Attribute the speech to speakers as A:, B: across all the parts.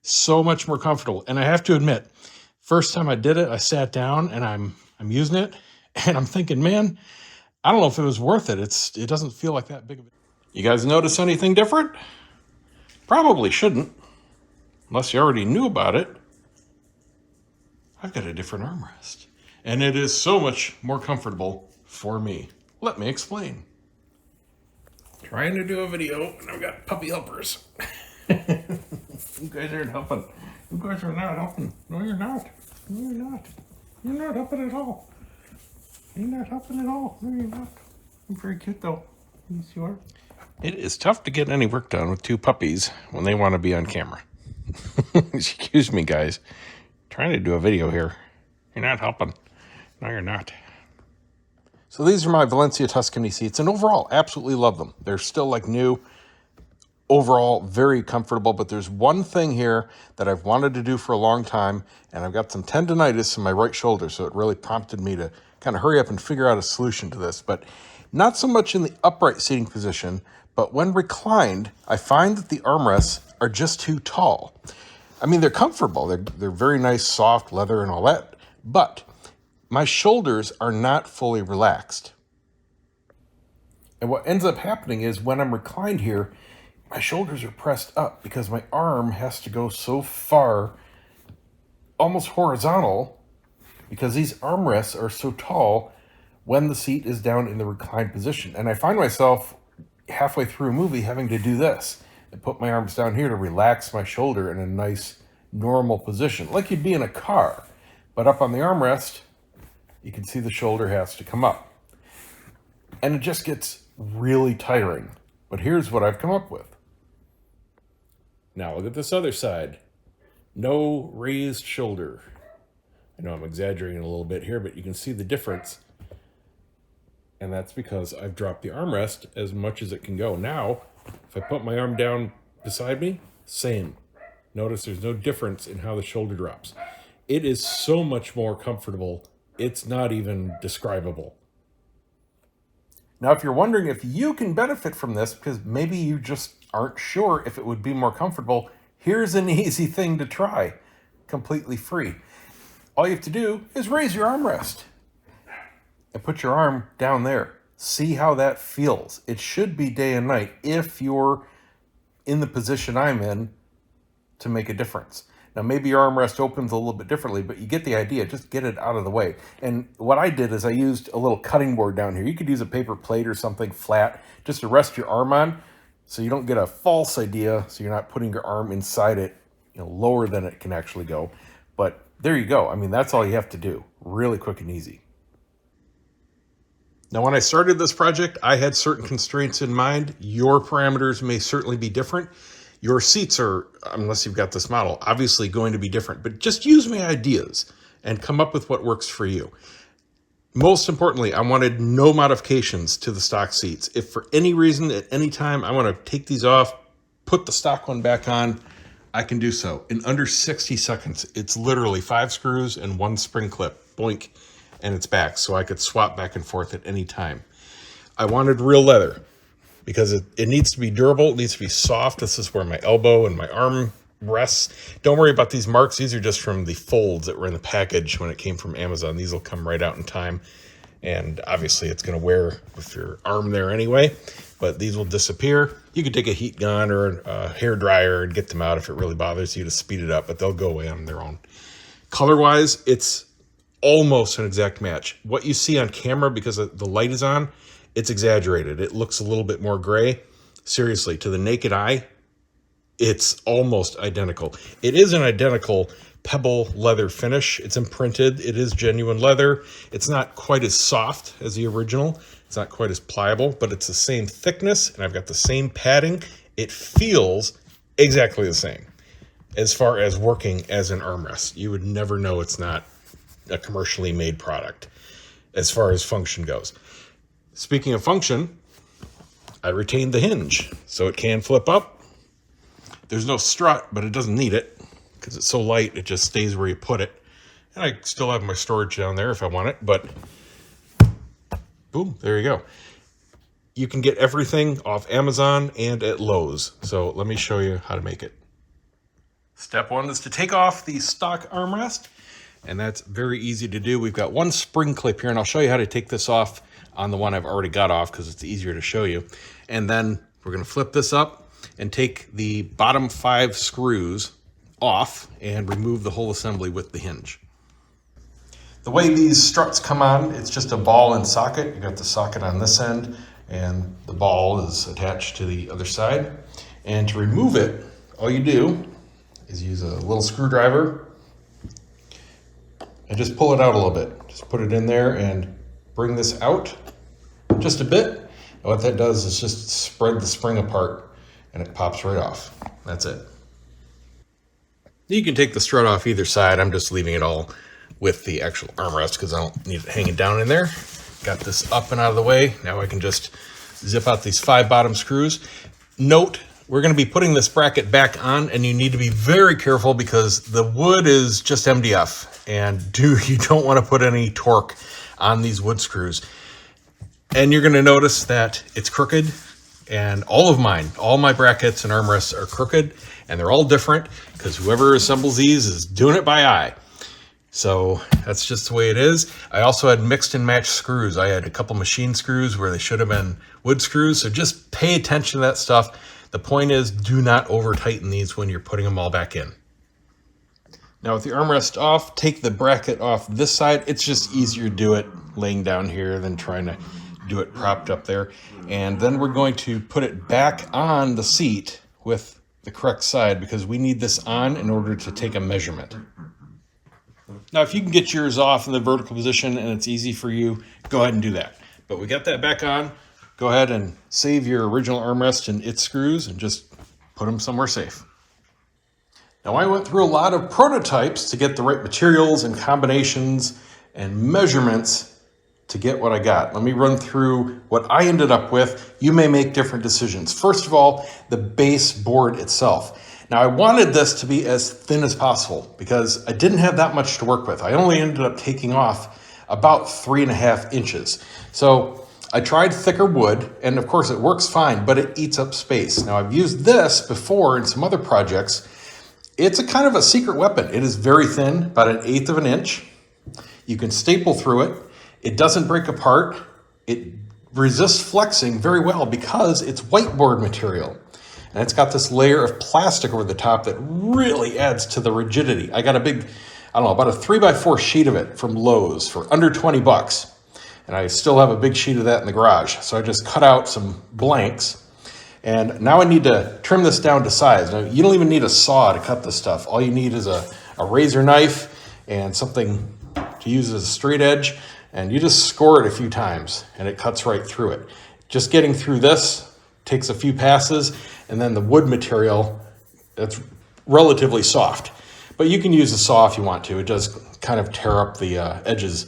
A: So much more comfortable. And I have to admit, first time I did it, I sat down and I'm using it and I'm thinking, man, I don't know if it was worth it. It doesn't feel like that big of a. You guys notice anything different? Probably shouldn't, unless you already knew about it. I've got a different armrest, and it is so much more comfortable for me. Let me explain. Trying to do a video, and I've got puppy helpers. You guys aren't helping. You guys are not helping. No, you're not. No, you're not. You're not helping at all. You're not helping at all. No, you're not. I'm very cute, though. Yes, you are. It is tough to get any work done with two puppies when they want to be on camera. Excuse me, guys. Trying to do a video here. You're not helping. No, you're not. So these are my Valencia Tuscany seats, and overall, absolutely love them. They're still like new. Overall, very comfortable, but there's one thing here that I've wanted to do for a long time, and I've got some tendonitis in my right shoulder, so it really prompted me to kind of hurry up and figure out a solution to this. But not so much in the upright seating position, but when reclined, I find that the armrests are just too tall. I mean, they're comfortable. They're very nice, soft leather and all that, but my shoulders are not fully relaxed. And what ends up happening is when I'm reclined here, my shoulders are pressed up because my arm has to go so far, almost horizontal, because these armrests are so tall when the seat is down in the reclined position. And I find myself halfway through a movie having to do this and put my arms down here to relax my shoulder in a nice, normal position, like you'd be in a car. But up on the armrest, you can see the shoulder has to come up. And it just gets really tiring. But here's what I've come up with. Now look at this other side. No raised shoulder. I know I'm exaggerating a little bit here, but you can see the difference. And that's because I've dropped the armrest as much as it can go. Now, if I put my arm down beside me, same. Notice there's no difference in how the shoulder drops. It is so much more comfortable. It's not even describable. Now, if you're wondering if you can benefit from this, because maybe you just aren't sure if it would be more comfortable, here's an easy thing to try, completely free. All you have to do is raise your armrest and put your arm down there. See how that feels. It should be day and night if you're in the position I'm in to make a difference. Now, maybe your armrest opens a little bit differently, but you get the idea. Just get it out of the way. And what I did is I used a little cutting board down here. You could use a paper plate or something flat just to rest your arm on so you don't get a false idea, so you're not putting your arm inside it, lower than it can actually go. But there you go. I mean, that's all you have to do. Really quick and easy. Now, when I started this project, I had certain constraints in mind. Your parameters may certainly be different. Your seats are, unless you've got this model, obviously going to be different, but just use my ideas and come up with what works for you. Most importantly, I wanted no modifications to the stock seats. If for any reason, at any time, I want to take these off, put the stock one back on, I can do so in under 60 seconds. It's literally 5 screws and 1 spring clip, boink, and it's back. So I could swap back and forth at any time. I wanted real leather, because it needs to be durable. It needs to be soft. This is where my elbow and my arm rests. Don't worry about these marks. These are just from the folds that were in the package when it came from Amazon. These will come right out in time. And obviously it's going to wear with your arm there anyway, but these will disappear. You could take a heat gun or a hair dryer and get them out if it really bothers you to speed it up, but they'll go away on their own. Color-wise, it's almost an exact match. What you see on camera, because the light is on, it's exaggerated. It looks a little bit more gray. Seriously, to the naked eye, it's almost identical. It is an identical pebble leather finish. It's imprinted. It is genuine leather. It's not quite as soft as the original. It's not quite as pliable, but it's the same thickness, and I've got the same padding. It feels exactly the same as far as working as an armrest. You would never know it's not a commercially made product as far as function goes. Speaking of function, I retained the hinge, so it can flip up. There's no strut, but it doesn't need it because it's so light, it just stays where you put it. And I still have my storage down there if I want it, but boom, there you go. You can get everything off Amazon and at Lowe's. So let me show you how to make it. Step one is to take off the stock armrest, and that's very easy to do. We've got one spring clip here, and I'll show you how to take this off on the one I've already got off because it's easier to show you. And then we're going to flip this up and take the bottom 5 screws off and remove the whole assembly with the hinge. The way these struts come on, it's just a ball and socket. You got the socket on this end and the ball is attached to the other side. And to remove it, all you do is use a little screwdriver and just pull it out a little bit. Just put it in there and bring this out just a bit. And what that does is just spread the spring apart and it pops right off. That's it. You can take the strut off either side. I'm just leaving it all with the actual armrest because I don't need it hanging down in there. Got this up and out of the way. Now I can just zip out these 5 bottom screws. Note, we're going to be putting this bracket back on, and you need to be very careful because the wood is just MDF, and you don't want to put any torque on these wood screws. And you're going to notice that it's crooked, and all my brackets and armrests are crooked, and they're all different because whoever assembles these is doing it by eye. So that's just the way it is. I also had mixed and matched screws. I had a couple machine screws where they should have been wood screws. So just pay attention to that stuff. The point is, do not over tighten these when you're putting them all back in. Now with the armrest off, take the bracket off this side. It's just easier to do it laying down here than trying to do it propped up there. And then we're going to put it back on the seat with the correct side because we need this on in order to take a measurement. Now, if you can get yours off in the vertical position and it's easy for you, go ahead and do that. But we got that back on. Go ahead and save your original armrest and its screws and just put them somewhere safe. Now, I went through a lot of prototypes to get the right materials and combinations and measurements to get what I got. Let me run through what I ended up with. You may make different decisions. First of all, the base board itself. Now, I wanted this to be as thin as possible because I didn't have that much to work with. I only ended up taking off about 3.5 inches. So I tried thicker wood, and of course it works fine, but it eats up space. Now, I've used this before in some other projects. It's a kind of a secret weapon. It is very thin, about 1/8 of an inch. You can staple through it. It doesn't break apart. It resists flexing very well because it's whiteboard material. And it's got this layer of plastic over the top that really adds to the rigidity. I got a big, about a 3x4 sheet of it from Lowe's for under 20 bucks. And I still have a big sheet of that in the garage. So I just cut out some blanks. And now I need to trim this down to size. Now, you don't even need a saw to cut this stuff. All you need is a razor knife and something to use as a straight edge. And you just score it a few times and it cuts right through it. Just getting through this takes a few passes, and then the wood material, that's relatively soft. But you can use a saw if you want to. It does kind of tear up the edges.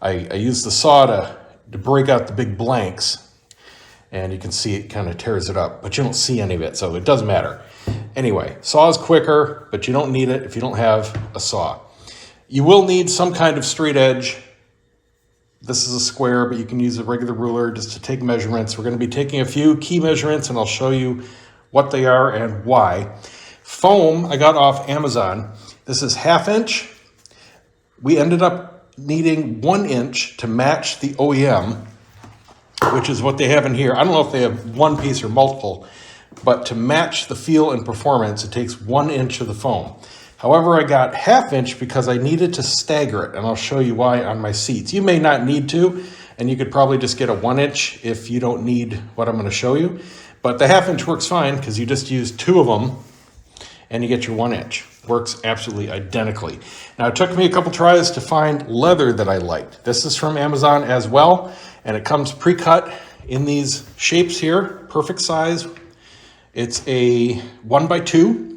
A: I use the saw to break out the big blanks, and you can see it kind of tears it up, but you don't see any of it, so it doesn't matter. Anyway, saw is quicker, but you don't need it if you don't have a saw. You will need some kind of straight edge. This is a square, but you can use a regular ruler just to take measurements. We're going to be taking a few key measurements, and I'll show you what they are and why. Foam I got off Amazon. This is 1/2 inch. We ended up needing 1 inch to match the OEM, which is what they have in here. I don't know if they have one piece or multiple, but to match the feel and performance, it takes 1 inch of the foam. However, I got 1/2 inch because I needed to stagger it, and I'll show you why on my seats. You may not need to, and you could probably just get a 1 inch if you don't need what I'm going to show you. But the 1/2 inch works fine because you just use 2 of them, and you get your 1 inch. Works absolutely identically. Now, it took me a couple tries to find leather that I liked. This is from Amazon as well, and it comes pre-cut in these shapes here, perfect size. It's a 1x2.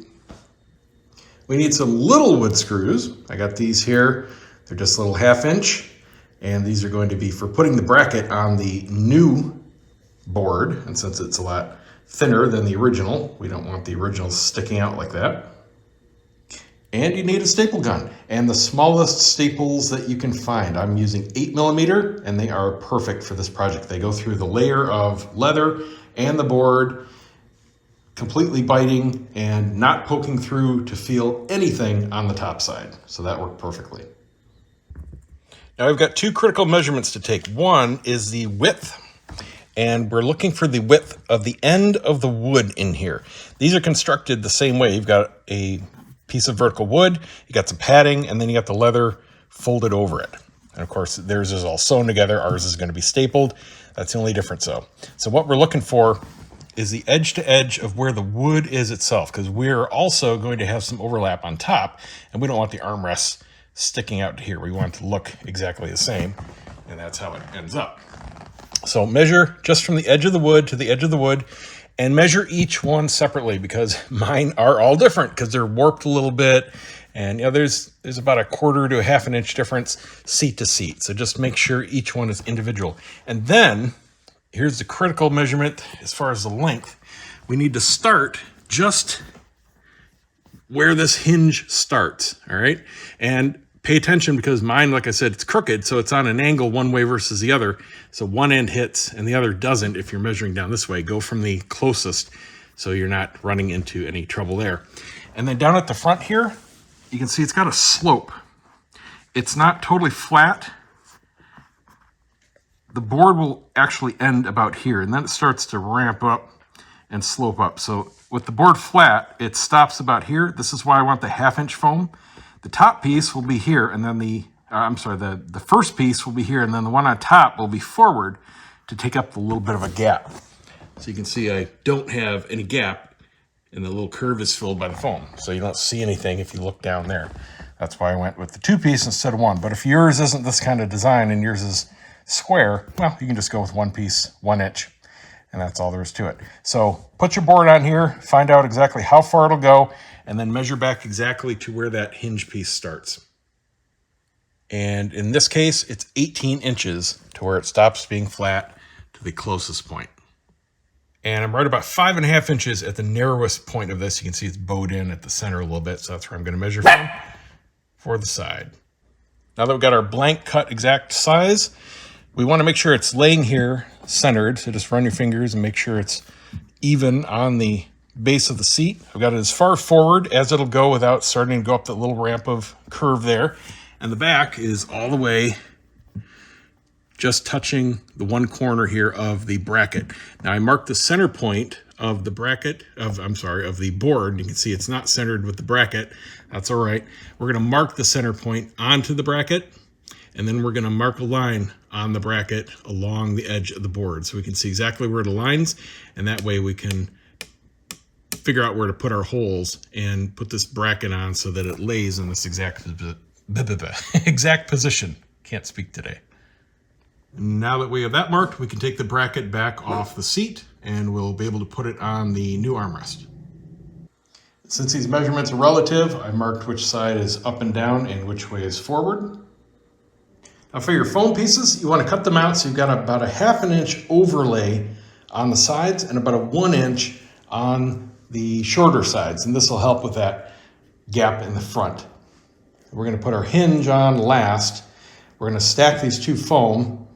A: We need some little wood screws. I got these here. They're just a little 1/2 inch. And these are going to be for putting the bracket on the new board. And since it's a lot thinner than the original, we don't want the original sticking out like that. And you need a staple gun and the smallest staples that you can find. I'm using 8mm, and they are perfect for this project. They go through the layer of leather and the board completely biting and not poking through to feel anything on the top side. So that worked perfectly. Now I've got two critical measurements to take. One is the width, and we're looking for the width of the end of the wood in here. These are constructed the same way. You've got a piece of vertical wood, you got some padding, and then you got the leather folded over it. And of course, theirs is all sewn together. Ours is going to be stapled. That's the only difference though. So what we're looking for is the edge to edge of where the wood is itself, because we're also going to have some overlap on top, and we don't want the armrests sticking out to here. We want it to look exactly the same, and that's how it ends up. So measure just from the edge of the wood to the edge of the wood, and measure each one separately, because mine are all different because they're warped a little bit. And there's about 1/4 to 1/2 inch difference seat to seat. So just make sure each one is individual. And then here's the critical measurement as far as the length. We need to start just where this hinge starts, all right? And pay attention, because mine, like I said, it's crooked, so it's on an angle one way versus the other. So one end hits and the other doesn't if you're measuring down this way. Go from the closest so you're not running into any trouble there. And then down at the front here, you can see it's got a slope. It's not totally flat. The board will actually end about here, and then it starts to ramp up and slope up. So with the board flat, it stops about here. This is why I want the 1/2 inch foam. The top piece will be here, and then the first piece will be here, and then the one on top will be forward to take up a little bit of a gap. So you can see I don't have any gap, and the little curve is filled by the foam. So you don't see anything if you look down there. That's why I went with the 2-piece instead of one. But if yours isn't this kind of design and yours is square, well, you can just go with 1 piece, 1 inch, and that's all there is to it. So put your board on here, find out exactly how far it'll go, and then measure back exactly to where that hinge piece starts. And in this case, it's 18 inches to where it stops being flat to the closest point. And I'm right about 5.5 inches at the narrowest point of this. You can see it's bowed in at the center a little bit, so that's where I'm going to measure from for the side. Now that we've got our blank cut exact size, we want to make sure it's laying here centered. So just run your fingers and make sure it's even on the base of the seat. I've got it as far forward as it'll go without starting to go up that little ramp of curve there. And the back is all the way just touching the one corner here of the bracket. Now I marked the center point of the bracket of the board. You can see it's not centered with the bracket. That's all right. We're going to mark the center point onto the bracket, and then we're going to mark a line on the bracket along the edge of the board so we can see exactly where it aligns, and that way we can figure out where to put our holes and put this bracket on so that it lays in this exact position. Can't speak today. Now that we have that marked, we can take the bracket back off the seat and we'll be able to put it on the new armrest. Since these measurements are relative, I marked which side is up and down and which way is forward. Now for your foam pieces, you want to cut them out so you've got about 1/2 inch overlay on the sides and about 1 inch on the shorter sides, and this will help with that gap in the front. We're going to put our hinge on last. We're going to stack these two foam,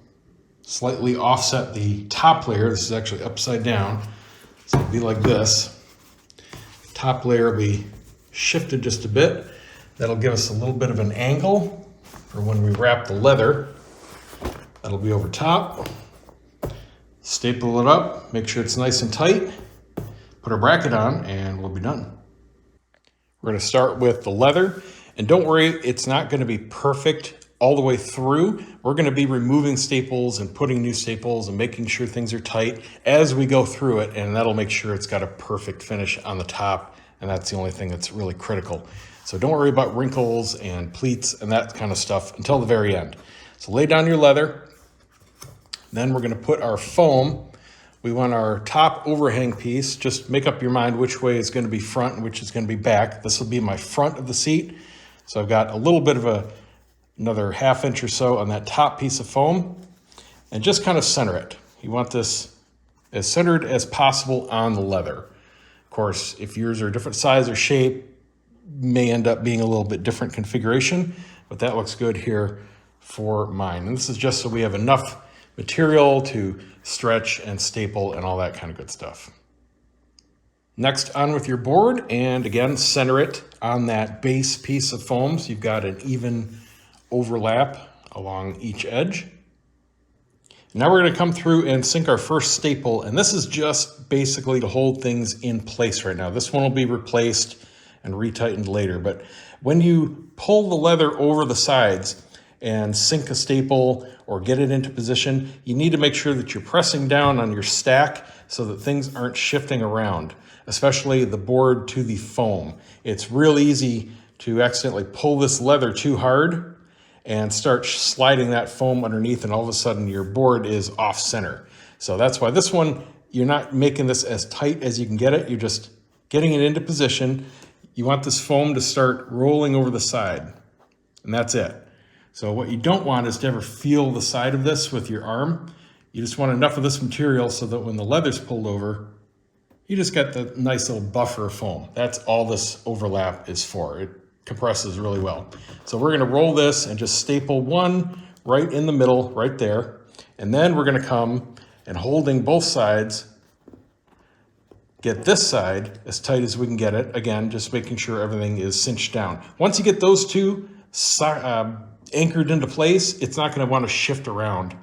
A: slightly offset the top layer. This is actually upside down, so it'll be like this. Top layer will be shifted just a bit. That'll give us a little bit of an angle for when we wrap the leather. That'll be over top. Staple it up, make sure it's nice and tight. Put our bracket on and we'll be done. We're going to start with the leather, and don't worry, it's not going to be perfect all the way through. We're going to be removing staples and putting new staples and making sure things are tight as we go through it, and that'll make sure it's got a perfect finish on the top, and that's the only thing that's really critical. So don't worry about wrinkles and pleats and that kind of stuff until the very end. So lay down your leather, then we're going to put our foam. We want our top overhang piece. Just make up your mind which way is going to be front and which is going to be back. This will be my front of the seat. So I've got a little bit of another 1/2 inch or so on that top piece of foam, and just kind of center it. You want this as centered as possible on the leather. Of course, if yours are a different size or shape, may end up being a little bit different configuration, but that looks good here for mine. And this is just so we have enough material to stretch and staple and all that kind of good stuff. Next, on with your board, and again, center it on that base piece of foam so you've got an even overlap along each edge. Now we're going to come through and sink our first staple, and this is just basically to hold things in place right now. This one will be replaced and retightened later, but when you pull the leather over the sides and sink a staple or get it into position, you need to make sure that you're pressing down on your stack so that things aren't shifting around, especially the board to the foam. It's real easy to accidentally pull this leather too hard and start sliding that foam underneath, and all of a sudden your board is off center. So that's why this one, you're not making this as tight as you can get it. You're just getting it into position. You want this foam to start rolling over the side, and that's it. So what you don't want is to ever feel the side of this with your arm. You just want enough of this material so that when the leather's pulled over, you just got the nice little buffer of foam. That's all this overlap is for. It compresses really well. So we're going to roll this and just staple one right in the middle, right there. And then we're going to come and holding both sides, get this side as tight as we can get it. Again, just making sure everything is cinched down. Once you get those two anchored into place, it's not going to want to shift around.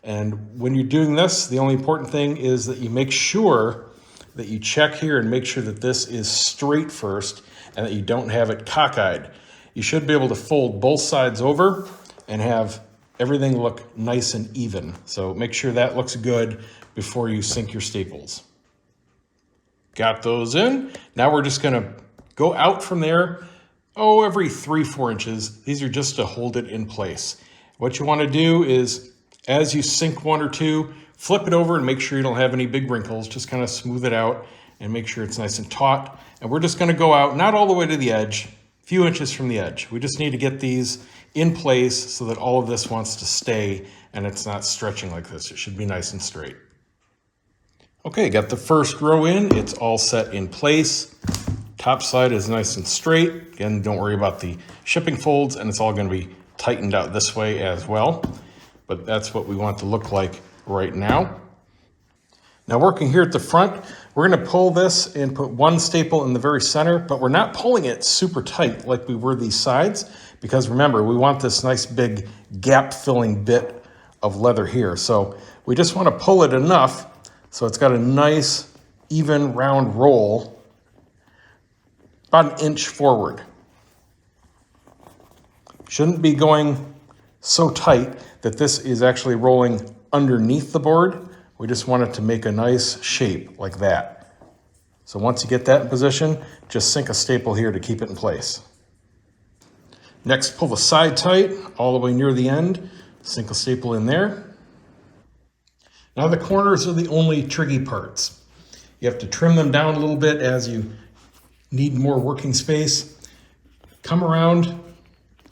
A: And when you're doing this, the only important thing is that you make sure that you check here and make sure that this is straight first and that you don't have it cockeyed. You should be able to fold both sides over and have everything look nice and even. So make sure that looks good before you sink your staples. Got those in. Now we're just gonna go out from there, every 3-4 inches. These are just to hold it in place. What you wanna do is, as you sink one or two, flip it over and make sure you don't have any big wrinkles. Just kind of smooth it out and make sure it's nice and taut. And we're just gonna go out, not all the way to the edge, a few inches from the edge. We just need to get these in place so that all of this wants to stay and it's not stretching like this. It should be nice and straight. Okay, got the first row in. It's all set in place. Top side is nice and straight. Again, don't worry about the shipping folds, and it's all gonna be tightened out this way as well. But that's what we want to look like right now. Now working here at the front, we're gonna pull this and put one staple in the very center, but we're not pulling it super tight like we were these sides, because remember, we want this nice big gap filling bit of leather here. So we just wanna pull it enough so it's got a nice, even round roll, about 1 inch forward. Shouldn't be going so tight that this is actually rolling underneath the board. We just want it to make a nice shape like that. So once you get that in position, just sink a staple here to keep it in place. Next, pull the side tight all the way near the end, sink a staple in there. Now the corners are the only tricky parts. You have to trim them down a little bit as you need more working space. Come around,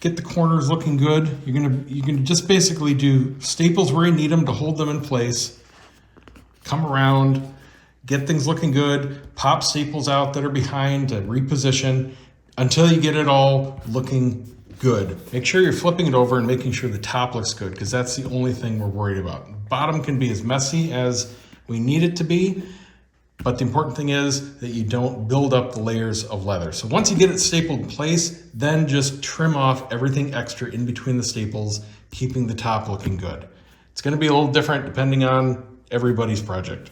A: get the corners looking good. You're gonna just basically do staples where you need them to hold them in place. Come around, get things looking good, pop staples out that are behind to reposition until you get it all looking good. Make sure you're flipping it over and making sure the top looks good, because that's the only thing we're worried about. Bottom can be as messy as we need it to be, but the important thing is that you don't build up the layers of leather. So once you get it stapled in place, then just trim off everything extra in between the staples, keeping the top looking good. It's gonna be a little different depending on everybody's project.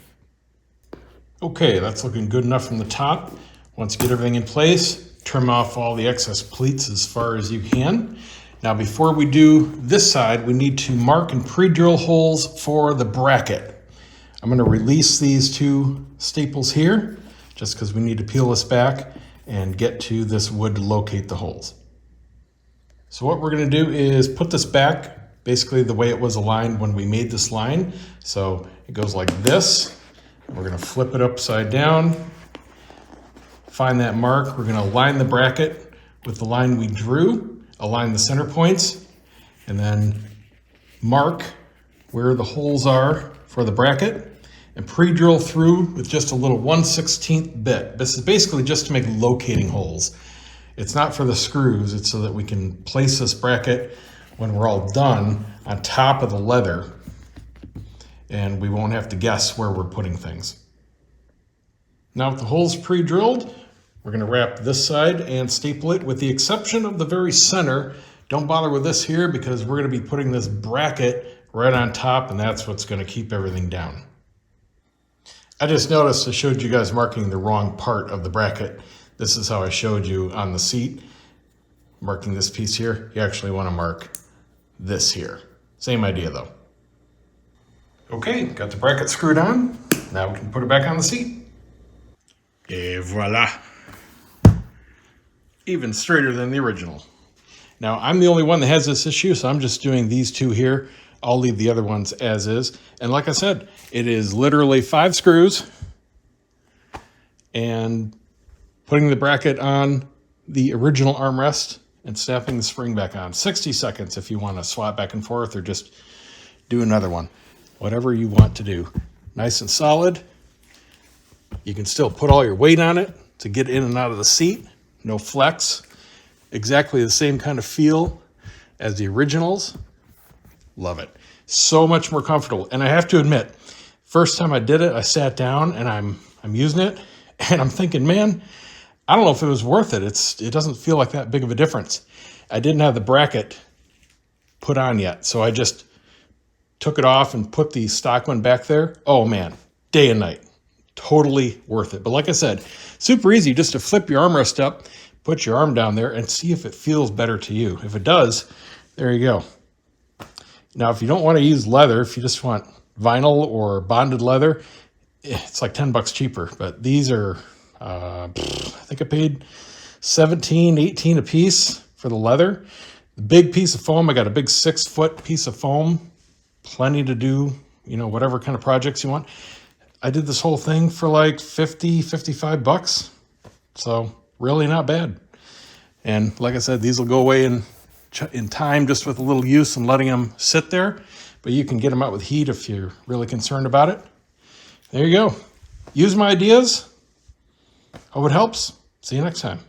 A: Okay, that's looking good enough from the top. Once you get everything in place, trim off all the excess pleats as far as you can. Now, before we do this side, we need to mark and pre-drill holes for the bracket. I'm gonna release these two staples here, just because we need to peel this back and get to this wood to locate the holes. So what we're gonna do is put this back basically the way it was aligned when we made this line. So it goes like this. We're gonna flip it upside down, find that mark. We're gonna align the bracket with the line we drew, align the center points, and then mark where the holes are for the bracket and pre-drill through with just a little 1/16 bit. This is basically just to make locating holes. It's not for the screws, it's so that we can place this bracket when we're all done on top of the leather and we won't have to guess where we're putting things. Now with the holes pre-drilled, we're going to wrap this side and staple it with the exception of the very center. Don't bother with this here because we're going to be putting this bracket right on top, and that's what's going to keep everything down. I just noticed I showed you guys marking the wrong part of the bracket. This is how I showed you on the seat. Marking this piece here, you actually want to mark this here. Same idea though. Okay, got the bracket screwed on. Now we can put it back on the seat. Et voila. Even straighter than the original. Now I'm the only one that has this issue, so I'm just doing these two here. I'll leave the other ones as is. And like I said, it is literally 5 screws and putting the bracket on the original armrest and snapping the spring back on. 60 seconds if you want to swap back and forth or just do another one. Whatever you want to do. Nice and solid. You can still put all your weight on it to get in and out of the seat. No flex. Exactly the same kind of feel as the originals. Love it. So much more comfortable. And I have to admit, first time I did it, I sat down and I'm using it and I'm thinking, man, I don't know if it was worth it. It doesn't feel like that big of a difference. I didn't have the bracket put on yet, so I just took it off and put the stock one back there. Oh man, day and night. Totally worth it. But like I said, super easy just to flip your armrest up, put your arm down there and see if it feels better to you. If it does, there you go. Now, if you don't want to use leather, if you just want vinyl or bonded leather, it's like $10 cheaper. But these are, I think I paid $17, $18 a piece for the leather. The big piece of foam, I got a big 6-foot piece of foam. Plenty to do, you know, whatever kind of projects you want. I did this whole thing for like $50, $55. So really not bad. And like I said, these will go away in time just with a little use and letting them sit there. But you can get them out with heat if you're really concerned about it. There you go. Use my ideas. Hope it helps. See you next time.